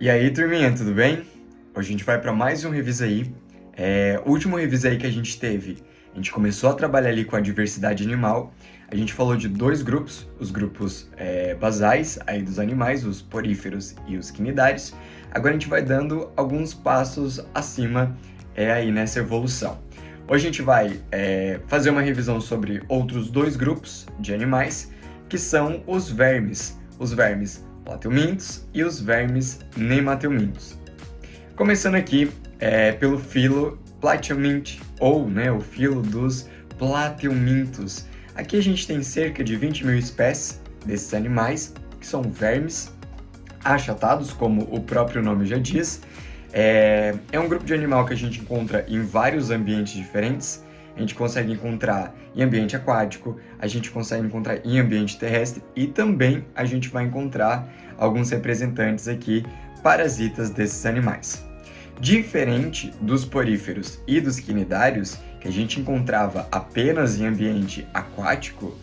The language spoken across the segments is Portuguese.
E aí, turminha, tudo bem? Hoje a gente vai para mais um Revisa aí. O último Revisa aí que a gente teve, a gente começou a trabalhar ali com a diversidade animal. A gente falou de dois grupos, os grupos basais aí dos animais, os poríferos e os quinidários. Agora a gente vai dando alguns passos acima aí nessa evolução. Hoje a gente vai fazer uma revisão sobre outros dois grupos de animais, que são os vermes plateumintos e os vermes nemateumintos. Começando aqui pelo filo Plateuminti, ou o filo dos plateumintos. Aqui a gente tem cerca de 20 mil espécies desses animais, que são vermes achatados, como o próprio nome já diz. É um grupo de animal que a gente encontra em vários ambientes diferentes. A gente consegue encontrar em ambiente aquático, a gente consegue encontrar em ambiente terrestre e também a gente vai encontrar alguns representantes aqui parasitas desses animais. Diferente dos poríferos e dos quinidários, que a gente encontrava apenas em ambiente aquático,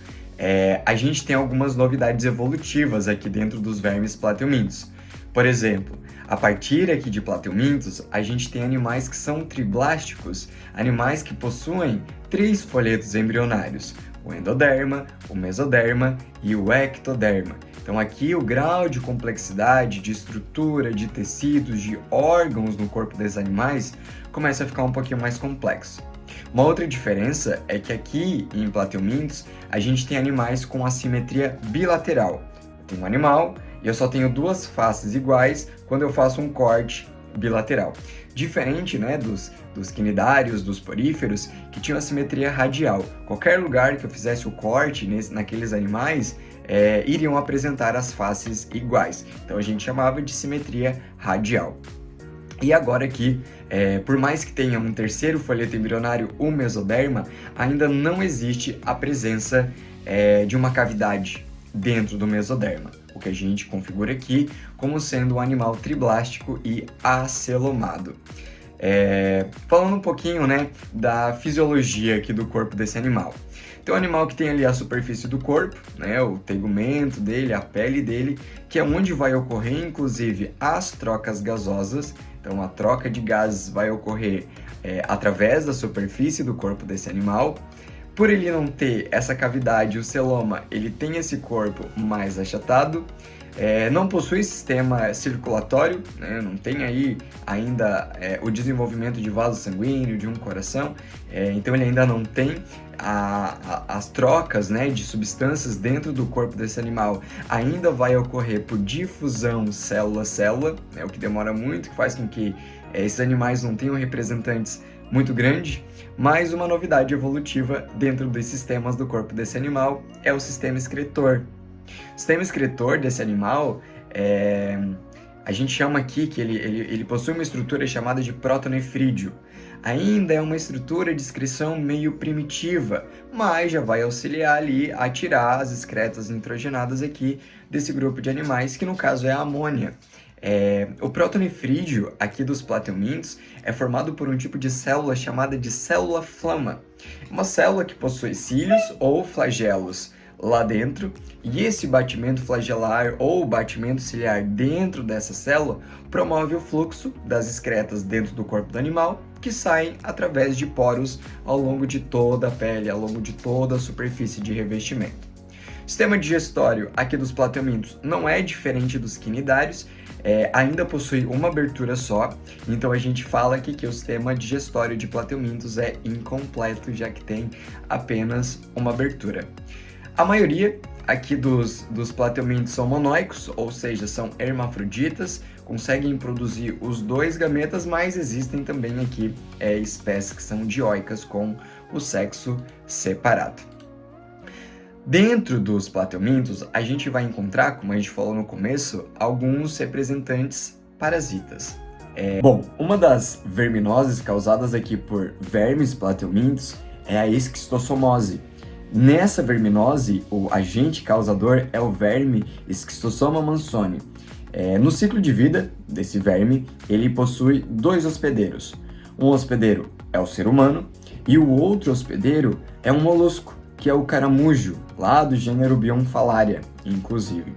a gente tem algumas novidades evolutivas aqui dentro dos vermes plateumintos. Por exemplo, a partir aqui de plateumintos, a gente tem animais que são triblásticos, animais que possuem 3 folhetos embrionários, o endoderma, o mesoderma e o ectoderma. Então aqui o grau de complexidade, de estrutura, de tecidos, de órgãos no corpo desses animais começa a ficar um pouquinho mais complexo. Uma outra diferença é que aqui em plateumintos a gente tem animais com assimetria bilateral. Tem um animal e eu só tenho duas faces iguais quando eu faço um corte bilateral. Diferente dos quinidários, dos poríferos, que tinham assimetria radial. Qualquer lugar que eu fizesse o corte naqueles animais, iriam apresentar as faces iguais. Então a gente chamava de simetria radial. E agora aqui, por mais que tenha um terceiro folheto embrionário, o mesoderma, ainda não existe a presença de uma cavidade dentro do mesoderma, o que a gente configura aqui como sendo um animal triblástico e acelomado. Falando um pouquinho da fisiologia aqui do corpo desse animal. Tem um animal que tem ali a superfície do corpo, o tegumento dele, a pele dele, que é onde vai ocorrer inclusive as trocas gasosas. Então a troca de gases vai ocorrer através da superfície do corpo desse animal. Por ele não ter essa cavidade, o celoma, ele tem esse corpo mais achatado, não possui sistema circulatório, não tem aí ainda o desenvolvimento de vaso sanguíneo, de um coração, então ele ainda não tem as trocas de substâncias dentro do corpo desse animal, ainda vai ocorrer por difusão célula-célula, o que demora muito, que faz com que esses animais não tenham representantes muito grande, mas uma novidade evolutiva dentro dos sistemas do corpo desse animal é o sistema excretor. O sistema excretor desse animal, a gente chama aqui que ele possui uma estrutura chamada de protonefrídeo. Ainda é uma estrutura de excreção meio primitiva, mas já vai auxiliar ali a tirar as excretas nitrogenadas aqui desse grupo de animais, que no caso é a amônia. O protonefrídeo aqui dos plateumintos é formado por um tipo de célula chamada de célula-flama. Uma célula que possui cílios ou flagelos lá dentro, e esse batimento flagelar ou batimento ciliar dentro dessa célula promove o fluxo das excretas dentro do corpo do animal, que saem através de poros ao longo de toda a pele, ao longo de toda a superfície de revestimento. O sistema digestório aqui dos plateumintos não é diferente dos quinidários, ainda possui uma abertura só, então a gente fala aqui que o sistema digestório de plateumintos é incompleto, já que tem apenas uma abertura. A maioria aqui dos plateumintos são monóicos, ou seja, são hermafroditas, conseguem produzir os dois gametas, mas existem também aqui espécies que são dioicas com o sexo separado. Dentro dos plateumintos, a gente vai encontrar, como a gente falou no começo, alguns representantes parasitas. Bom, uma das verminoses causadas aqui por vermes plateumintos é a esquistossomose. Nessa verminose, o agente causador é o verme Schistossoma mansoni. No ciclo de vida desse verme, ele possui 2 hospedeiros. Um hospedeiro é o ser humano e o outro hospedeiro é um molusco, que é o caramujo, lá do gênero Bionfalaria, inclusive.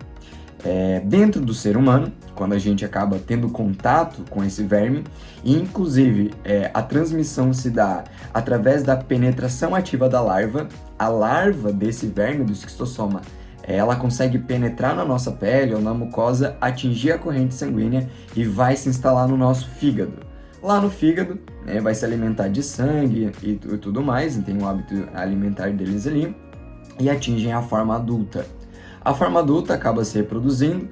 dentro do ser humano, quando a gente acaba tendo contato com esse verme, e inclusive a transmissão se dá através da penetração ativa da larva. A larva desse verme, do esquistossoma, ela consegue penetrar na nossa pele ou na mucosa, atingir a corrente sanguínea e vai se instalar no nosso fígado. Lá no fígado, né, vai se alimentar de sangue e tudo mais, tem o hábito alimentar deles ali, e atingem a forma adulta. A forma adulta acaba se reproduzindo,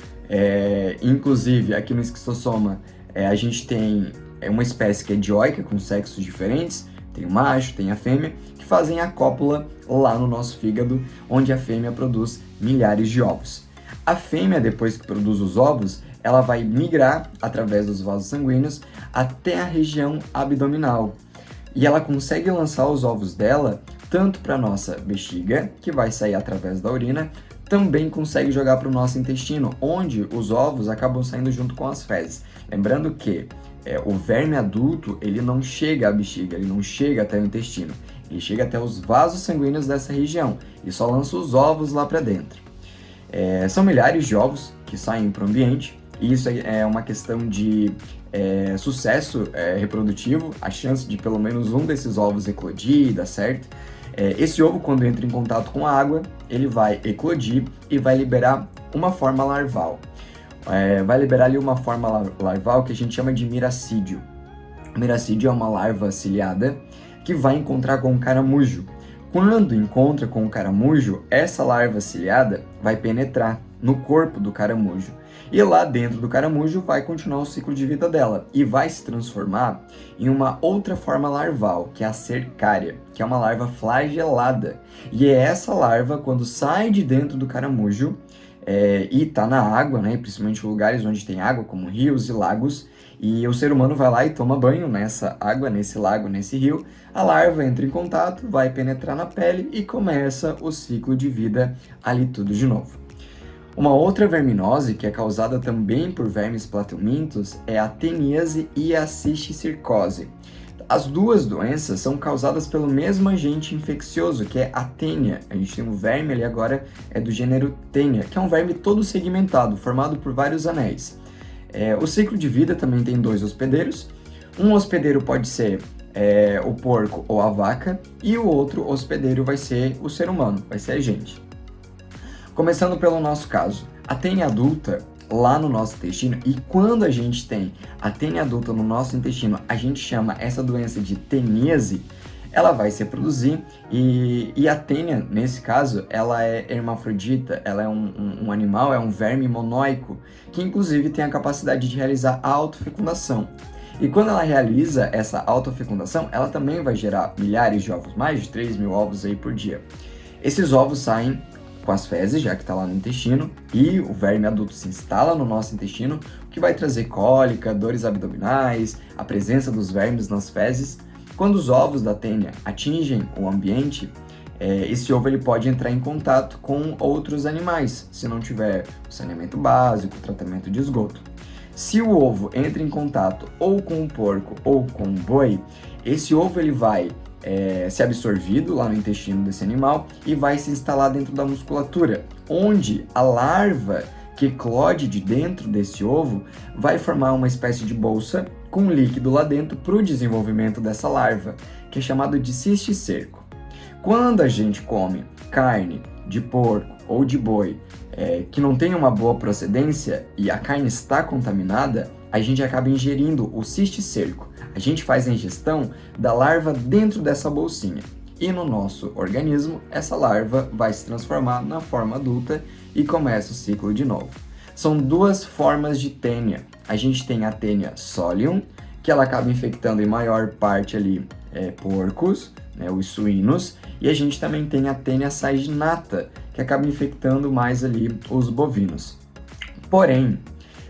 inclusive aqui no esquistossoma a gente tem uma espécie que é dioica, com sexos diferentes, tem o macho, tem a fêmea, que fazem a cópula lá no nosso fígado, onde a fêmea produz milhares de ovos. A fêmea, depois que produz os ovos, ela vai migrar através dos vasos sanguíneos até a região abdominal. E ela consegue lançar os ovos dela tanto para a nossa bexiga, que vai sair através da urina, também consegue jogar para o nosso intestino, onde os ovos acabam saindo junto com as fezes. Lembrando que o verme adulto, ele não chega à bexiga, ele não chega até o intestino, ele chega até os vasos sanguíneos dessa região e só lança os ovos lá para dentro. São milhares de ovos que saem para o ambiente, e isso é uma questão de sucesso reprodutivo, a chance de pelo menos um desses ovos eclodir e dar certo. Esse ovo, quando entra em contato com a água, ele vai eclodir e vai liberar uma forma larval. Vai liberar ali uma forma larval que a gente chama de miracídio. Miracídio é uma larva ciliada que vai encontrar com o caramujo. Quando encontra com o caramujo, essa larva ciliada vai penetrar no corpo do caramujo. E lá dentro do caramujo vai continuar o ciclo de vida dela e vai se transformar em uma outra forma larval, que é a cercária, que é uma larva flagelada. E é essa larva, quando sai de dentro do caramujo e está na água, né, principalmente em lugares onde tem água, como rios e lagos, e o ser humano vai lá e toma banho nessa água, nesse lago, nesse rio, a larva entra em contato, vai penetrar na pele e começa o ciclo de vida ali tudo de novo. Uma outra verminose, que é causada também por vermes plateumintos, é a teníase e a cisticircose. As duas doenças são causadas pelo mesmo agente infeccioso, que é a tênia. A gente tem um verme ali agora, do gênero Taenia, que é um verme todo segmentado, formado por vários anéis. O ciclo de vida também tem 2 hospedeiros. Um hospedeiro pode ser o porco ou a vaca, e o outro hospedeiro vai ser o ser humano, vai ser a gente. Começando pelo nosso caso, a tênia adulta lá no nosso intestino, e quando a gente tem a tênia adulta no nosso intestino, a gente chama essa doença de teníase, ela vai se reproduzir, e a tênia, nesse caso, ela é hermafrodita, ela é um animal, é um verme monóico, que inclusive tem a capacidade de realizar a autofecundação. E quando ela realiza essa autofecundação, ela também vai gerar milhares de ovos, mais de 3.000 ovos aí por dia. Esses ovos saem com as fezes, já que está lá no intestino, e o verme adulto se instala no nosso intestino, o que vai trazer cólica, dores abdominais, a presença dos vermes nas fezes. Quando os ovos da tênia atingem o ambiente, esse ovo ele pode entrar em contato com outros animais, se não tiver o saneamento básico, o tratamento de esgoto. Se o ovo entra em contato ou com o porco ou com o boi, esse ovo ele vai ser absorvido lá no intestino desse animal e vai se instalar dentro da musculatura, onde a larva que eclode de dentro desse ovo vai formar uma espécie de bolsa com líquido lá dentro para o desenvolvimento dessa larva, que é chamado de cisticerco. Quando a gente come carne de porco ou de boi que não tem uma boa procedência e a carne está contaminada, a gente acaba ingerindo o cisticerco. A gente faz a ingestão da larva dentro dessa bolsinha. E no nosso organismo, essa larva vai se transformar na forma adulta e começa o ciclo de novo. São 2 formas de tênia. A gente tem a tênia solium, que ela acaba infectando em maior parte ali porcos, né, os suínos, e a gente também tem a tênia saginata, que acaba infectando mais ali os bovinos. Porém,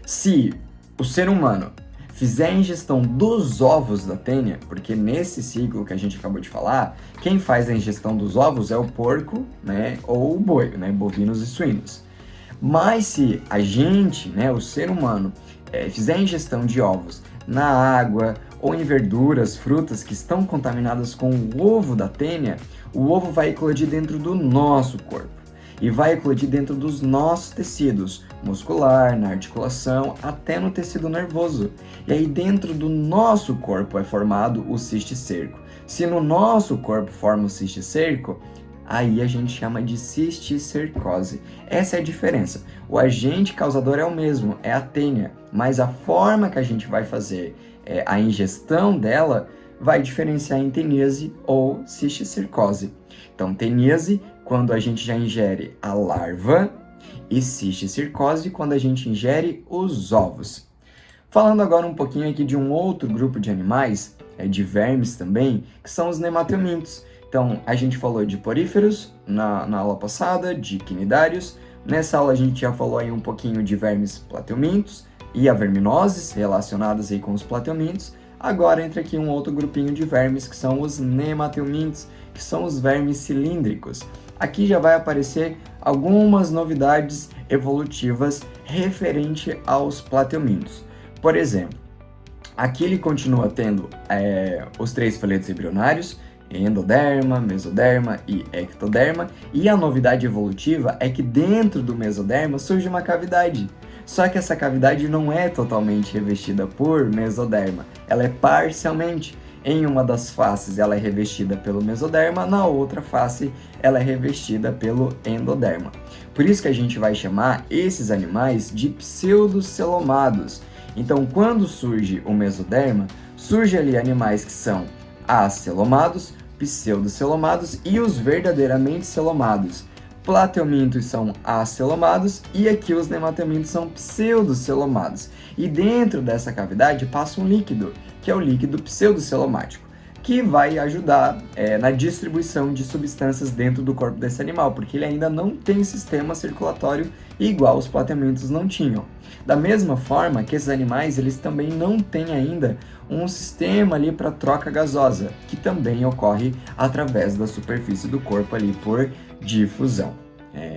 se o ser humano fizer a ingestão dos ovos da tênia, porque nesse ciclo que a gente acabou de falar, quem faz a ingestão dos ovos é o porco, né, ou o boi, né, bovinos e suínos. Mas se a gente, né, o ser humano, fizer a ingestão de ovos na água ou em verduras, frutas que estão contaminadas com o ovo da tênia, o ovo vai eclodir dentro do nosso corpo. e vai eclodir dentro dos nossos tecidos, muscular, na articulação, até no tecido nervoso. E aí dentro do nosso corpo é formado o cisticerco. Se no nosso corpo forma o cisticerco, aí a gente chama de cisticercose. Essa é a diferença. O agente causador é o mesmo, é a tênia, mas a forma que a gente vai fazer a ingestão dela vai diferenciar em teníase ou cisticercose. Então, teníase, quando a gente já ingere a larva, e cisticercose, quando a gente ingere os ovos. Falando agora um pouquinho aqui de um outro grupo de animais, de vermes também, que são os nematelmintos. Então, a gente falou de poríferos na aula passada, de quinidários. Nessa aula a gente já falou aí um pouquinho de vermes plateumintos e averminoses relacionadas aí com os plateumintos. Agora entra aqui um outro grupinho de vermes que são os nematelmintos, que são os vermes cilíndricos. Aqui já vai aparecer algumas novidades evolutivas referente aos plateumintos. Por exemplo, aqui ele continua tendo os 3 filetos embrionários, endoderma, mesoderma e ectoderma, e a novidade evolutiva é que dentro do mesoderma surge uma cavidade. Só que essa cavidade não é totalmente revestida por mesoderma, ela é parcialmente. Em uma das faces ela é revestida pelo mesoderma, na outra face ela é revestida pelo endoderma. Por isso que a gente vai chamar esses animais de pseudocelomados. Então, quando surge o mesoderma, surge ali animais que são acelomados, pseudocelomados e os verdadeiramente celomados. Plateumintos são acelomados e aqui os nematelmintos são pseudocelomados. E dentro dessa cavidade passa um líquido, que é o líquido pseudocelomático, que vai ajudar na distribuição de substâncias dentro do corpo desse animal, porque ele ainda não tem sistema circulatório igual os plateumintos não tinham. Da mesma forma que esses animais, eles também não têm ainda um sistema ali para troca gasosa, que também ocorre através da superfície do corpo ali por difusão.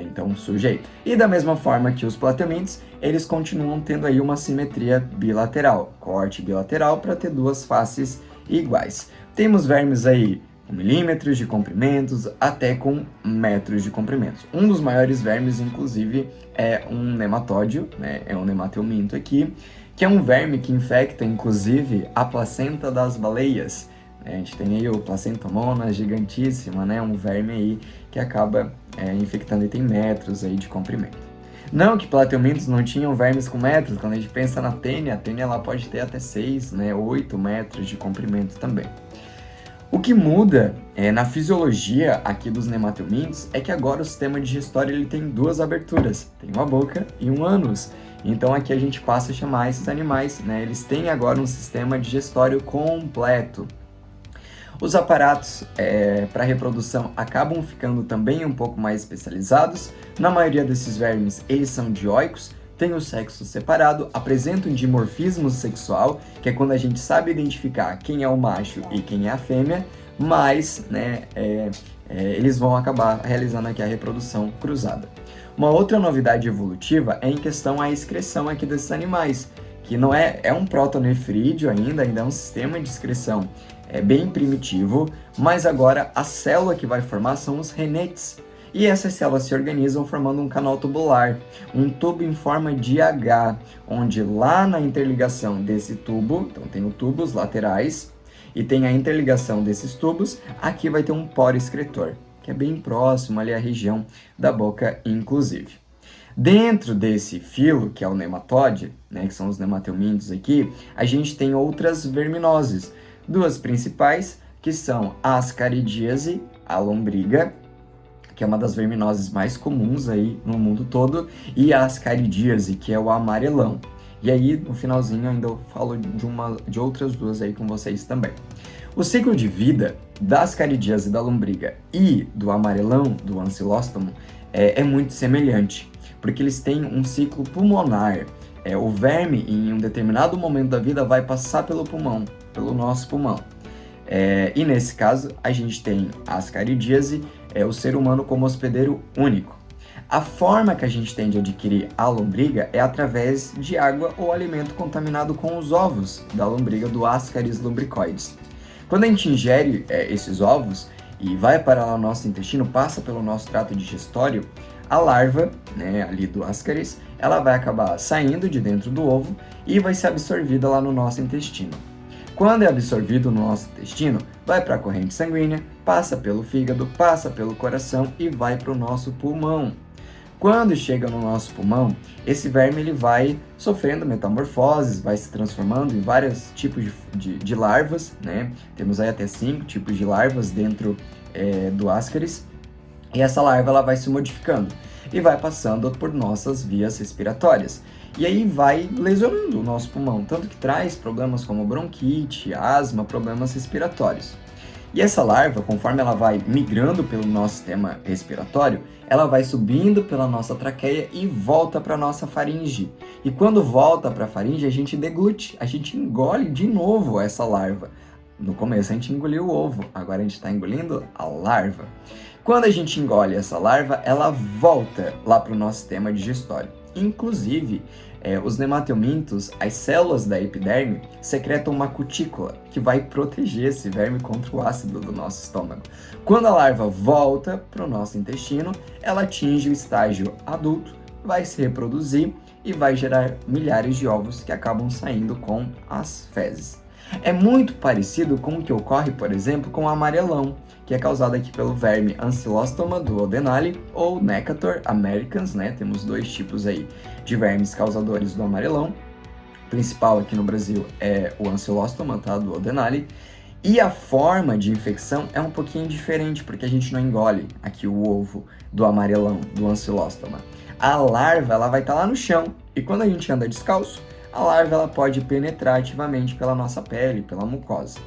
Então surge aí. E da mesma forma que os plateumintos, eles continuam tendo aí uma simetria bilateral, corte bilateral para ter 2 faces iguais. Temos vermes aí com milímetros de comprimentos até com metros de comprimentos. Um dos maiores vermes, inclusive, é um nematódio, né? É um nematelminto aqui, que é um verme que infecta, inclusive, a placenta das baleias. A gente tem aí o placentomona gigantíssima, né? Um verme aí que acaba infectando e tem metros aí de comprimento. Não que plateumintos não tinham vermes com metros, quando a gente pensa na tênia, a tênia ela pode ter até 6, né? 8 metros de comprimento também. O que muda na fisiologia aqui dos nematelmintos é que agora o sistema digestório ele tem 2 aberturas, tem uma boca e um ânus. Então aqui a gente passa a chamar esses animais, né? Eles têm agora um sistema digestório completo. Os aparatos para reprodução acabam ficando também um pouco mais especializados. Na maioria desses vermes, eles são dioicos, têm o sexo separado, apresentam dimorfismo sexual, que é quando a gente sabe identificar quem é o macho e quem é a fêmea, mas eles vão acabar realizando aqui a reprodução cruzada. Uma outra novidade evolutiva é em questão à excreção aqui desses animais, que não é um protonefrídeo ainda é um sistema de excreção bem primitivo, mas agora a célula que vai formar são os renetes. E essas células se organizam formando um canal tubular, um tubo em forma de H, onde lá na interligação desse tubo, então tem os tubos laterais, e tem a interligação desses tubos, aqui vai ter um poro excretor, que é bem próximo ali à região da boca, inclusive. Dentro desse filo, que é o nematóide, né, que são os nematelmintos aqui, a gente tem outras verminoses, 2 principais, que são a ascaridíase, a lombriga, que é uma das verminoses mais comuns aí no mundo todo, e a ascaridíase, que é o amarelão. E aí, no finalzinho, ainda eu falo de outras 2 aí com vocês também. O ciclo de vida da ascaridíase, da lombriga e do amarelão, do ancilóstomo, é muito semelhante, porque eles têm um ciclo pulmonar. O verme, em um determinado momento da vida, vai passar pelo pulmão, pelo nosso pulmão. E nesse caso, a gente tem a ascaridíase, o ser humano como hospedeiro único. A forma que a gente tem de adquirir a lombriga é através de água ou alimento contaminado com os ovos da lombriga, do Ascaris lumbricoides. Quando a gente ingere esses ovos e vai para lá o nosso intestino, passa pelo nosso trato digestório, a larva, né, ali do Ascaris, ela vai acabar saindo de dentro do ovo e vai ser absorvida lá no nosso intestino. Quando é absorvido no nosso intestino, vai para a corrente sanguínea, passa pelo fígado, passa pelo coração e vai para o nosso pulmão. Quando chega no nosso pulmão, esse verme ele vai sofrendo metamorfoses, vai se transformando em vários tipos de larvas, né? Temos aí até 5 tipos de larvas dentro do Ascaris. E essa larva ela vai se modificando e vai passando por nossas vias respiratórias. E aí vai lesionando o nosso pulmão, tanto que traz problemas como bronquite, asma, problemas respiratórios. E essa larva, conforme ela vai migrando pelo nosso sistema respiratório, ela vai subindo pela nossa traqueia e volta para a nossa faringe. E quando volta para a faringe, a gente deglute, a gente engole de novo essa larva. No começo a gente engoliu o ovo, agora a gente está engolindo a larva. Quando a gente engole essa larva, ela volta lá para o nosso sistema digestório. Inclusive, os nemateumintos, as células da epiderme, secretam uma cutícula que vai proteger esse verme contra o ácido do nosso estômago. Quando a larva volta para o nosso intestino, ela atinge o estágio adulto, vai se reproduzir e vai gerar milhares de ovos que acabam saindo com as fezes. É muito parecido com o que ocorre, por exemplo, com o amarelão, que é causado aqui pelo verme Ancylostoma duodenale ou Necator americans, né? Temos 2 tipos aí de vermes causadores do amarelão. O principal aqui no Brasil é o Ancylostoma, tá? Duodenale. E a forma de infecção é um pouquinho diferente, porque a gente não engole aqui o ovo do amarelão, do Ancylostoma. A larva, ela vai estar lá no chão, e quando a gente anda descalço, a larva ela pode penetrar ativamente pela nossa pele, pela mucosa.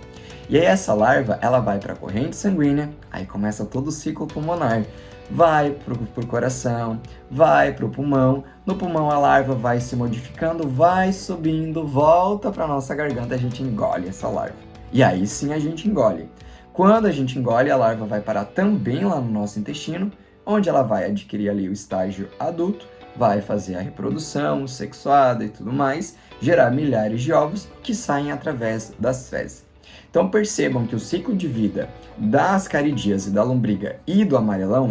E aí essa larva, ela vai para a corrente sanguínea, aí começa todo o ciclo pulmonar. Vai pro coração, vai pro pulmão. No pulmão a larva vai se modificando, vai subindo, volta para nossa garganta, a gente engole essa larva. E aí sim a gente engole. Quando a gente engole, a larva vai parar também lá no nosso intestino, onde ela vai adquirir ali o estágio adulto, vai fazer a reprodução sexuada e tudo mais, gerar milhares de ovos que saem através das fezes. Então percebam que o ciclo de vida da ascaridíase, da lombriga e do amarelão,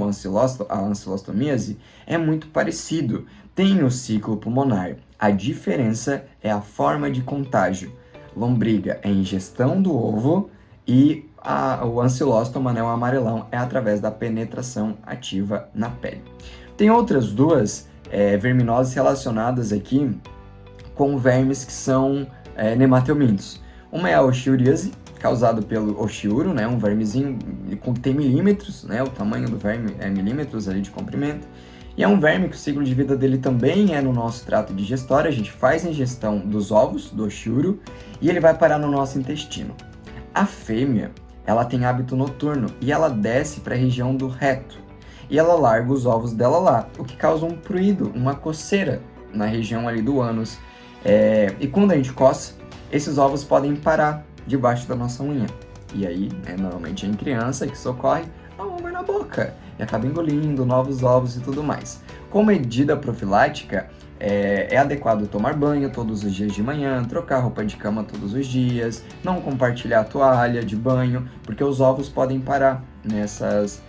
a ancilostomíase, é muito parecido. Tem o ciclo pulmonar. A diferença é a forma de contágio. Lombriga é ingestão do ovo e o ancilostoma, né, o amarelão, é através da penetração ativa na pele. Tem outras 2 verminoses relacionadas aqui com vermes que são nemateumintos. Uma é a oxiuríase, causado pelo oxiuro, né, um vermezinho que tem milímetros, né, o tamanho do verme é milímetros ali de comprimento. E é um verme que o ciclo de vida dele também é no nosso trato digestório, a gente faz a ingestão dos ovos, do oxiuro, e ele vai parar no nosso intestino. A fêmea, ela tem hábito noturno e ela desce para a região do reto. E ela larga os ovos dela lá, o que causa um pruído, uma coceira na região ali do ânus. E quando a gente coça, esses ovos podem parar debaixo da nossa unha. E aí, normalmente em criança que isso ocorre, a mão vai na boca e acaba engolindo novos ovos e tudo mais. Como medida profilática, é adequado tomar banho todos os dias de manhã, trocar roupa de cama todos os dias, não compartilhar a toalha de banho, porque os ovos podem parar nessas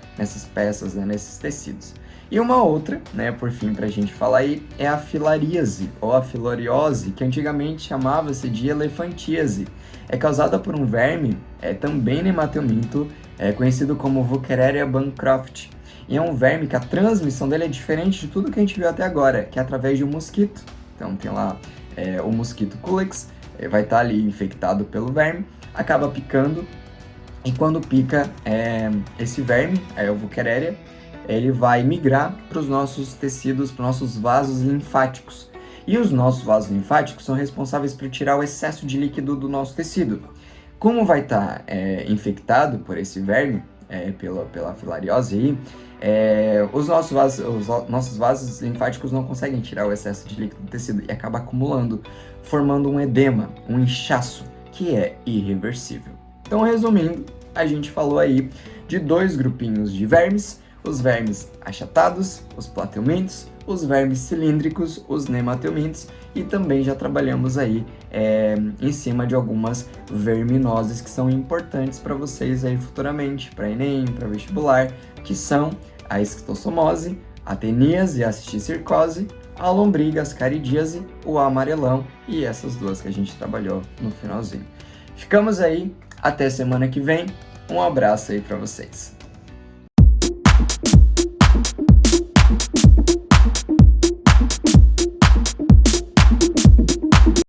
peças, né, nesses tecidos. E uma outra, né, por fim, para a gente falar aí, é a filaríase, ou a filariose, que antigamente chamava-se de elefantíase. É causada por um verme, também nemateuminto, conhecido como Wuchereria bancroft. E é um verme que a transmissão dele é diferente de tudo que a gente viu até agora, que é através de um mosquito. Então tem lá o mosquito Culex, vai estar ali infectado pelo verme, acaba picando, e quando pica esse verme, o Wuchereria, ele vai migrar para os nossos tecidos, para os nossos vasos linfáticos. E os nossos vasos linfáticos são responsáveis por tirar o excesso de líquido do nosso tecido. Como vai estar infectado por esse verme, pela filariose aí, os nossos vasos linfáticos não conseguem tirar o excesso de líquido do tecido e acaba acumulando, formando um edema, um inchaço, que é irreversível. Então, resumindo, a gente falou aí de 2 grupinhos de vermes: os vermes achatados, os plateumintos, os vermes cilíndricos, os nemateumintos, e também já trabalhamos aí em cima de algumas verminoses que são importantes para vocês aí futuramente, para Enem, para vestibular, que são a esquistossomose, a teníase, a cisticircose, a lombriga, a ascaridíase, o amarelão e essas duas que a gente trabalhou no finalzinho. Ficamos aí, até semana que vem, um abraço aí para vocês.